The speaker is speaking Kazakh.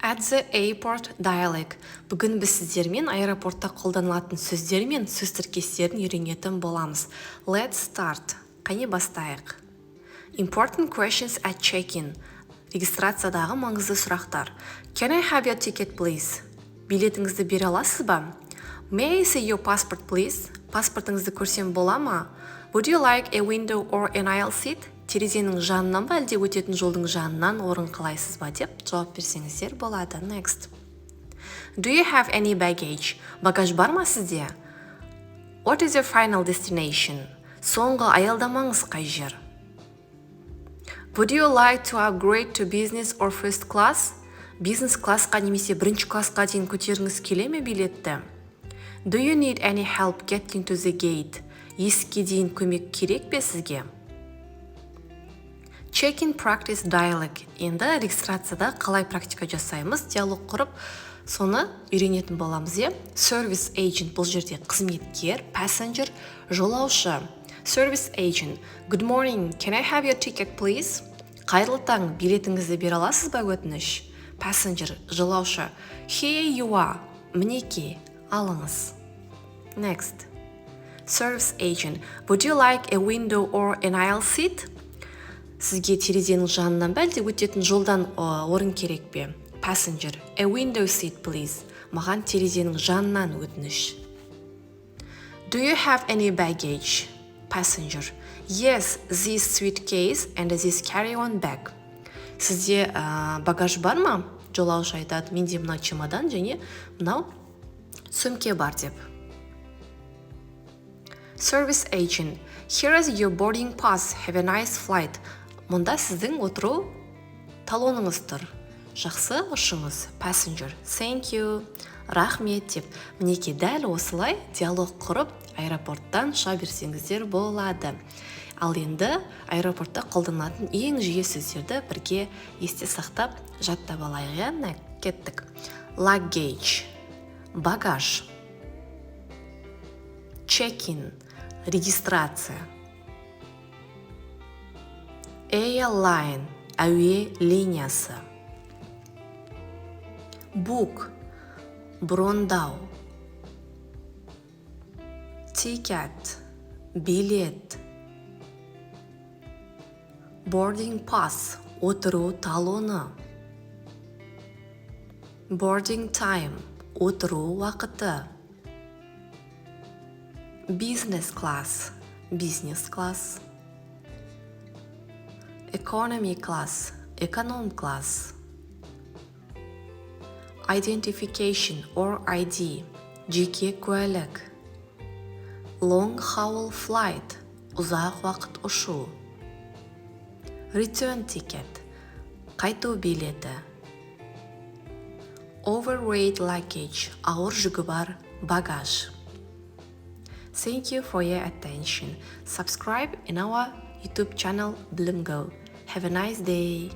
At the airport dialect. Бүгін біз сіздермен аэропортта қолданылатын сөздер мен сөз тіркестерін үйренетін боламыз. Let's start. Қане бастайық. Important questions at check-in. Регистрациядағы маңызды сұрақтар. Can I have your ticket, please? Билетіңізді бере аласыз ба? May I see your passport, please? Паспортыңызды көрсем бола ма? Would you like a window or an aisle seat? Терезенің жанынан ба, әлде өтетін жолдың жанынан орын қалайсыз ба деп жауап берсеңіздер болады. Next. Do you have any baggage? Багаж бар ма сізде? What is your final destination? Соңғы аялдамаңыз қай жер? Would you like to upgrade to business or first class? Бизнес классқа немесе бірінші классқа дейін көтергіңіз келе ме билетті? Do you need any help getting to the gate? Есікке дейін көмек керек пе сізге? Check-in practice dialogue. Енді регистрацияда қалай практика жасаймыз, диалог құрып, соны үйренетін боламыз. Service agent бұл жерде қызметкер, passenger, жолаушы. Service agent. Good morning, can I have your ticket, please? Қайырлы таң, билетіңізді бере аласыз ба өтініш? Passenger, жолаушы. Here you are. Мінеки, алыңыз. Next. Service agent. Would you like a window or an aisle seat? Сізге терезенің жанынан ба, әлде өтетін жолдан орын керек пе? Passenger. A window seat, please. Маған терезенің жанынан өтініш. Do you have any baggage? Passenger. Yes, this suitcase and this carry-on bag. Сізде багаж бар ма? Жолаушы айтады, менде мына чемодан және мынау сөмке бар деп. Service agent. Here is your boarding pass. Have a nice flight. Мұнда сіздің отыру талоныңыз тұр. Жақсы ұшыңыз. Passenger. Thank you. Рахмет деп. Мінеке дәл осылай диалог құрып, аэропорттан шыға берсеңіздер болады. Ал енді аэропортта қолданылатын ең жиі сөздерді бірге есте сақтап жаттап алайық. Кеттік. Luggage. Багаж. Check-in. Регистрация. Airline. Әуе линиясы. Book. Брондау. Ticket. Билет. Boarding pass. Отыру талоны. Boarding time. Отыру уақыты. Business class. Бизнес класс. Economy class. Эконом класс. Identification or ID. Жеке куәлік. Long haul flight. Ұзақ уақыт ұшу. Return ticket. Қайту билеті. Overweight luggage. Ауыр жүгі бар багаж. Thank you for your attention. Subscribe in our YouTube channel Bloomgo. Have a nice day.